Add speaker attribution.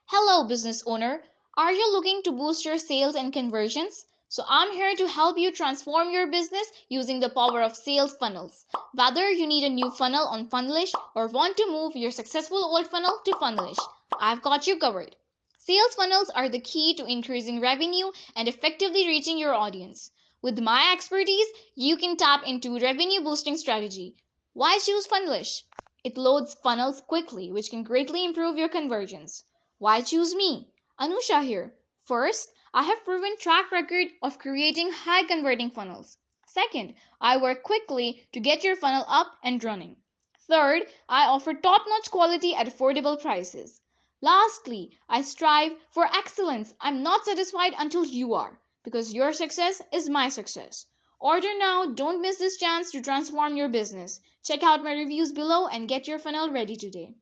Speaker 1: Hello, business owner. Are you looking to boost your sales and conversions? So, I'm here to help you transform your business using the power of sales funnels. Whether you need a new funnel on Funnelish or want to move your successful old funnel to Funnelish, I've got you covered. Sales funnels are the key to increasing revenue and effectively reaching your audience. With my expertise, you can tap into revenue boosting strategy. Why choose Funnelish? It loads funnels quickly, which can greatly improve your conversions. Why choose me? Anusha here. First, I have proven track record of creating high converting funnels. Second, I work quickly to get your funnel up and running. Third, I offer top-notch quality at affordable prices. Lastly, I strive for excellence. I'm not satisfied until you are, because your success is my success. Order now, don't miss this chance to transform your business. Check out my reviews below and get your funnel ready today.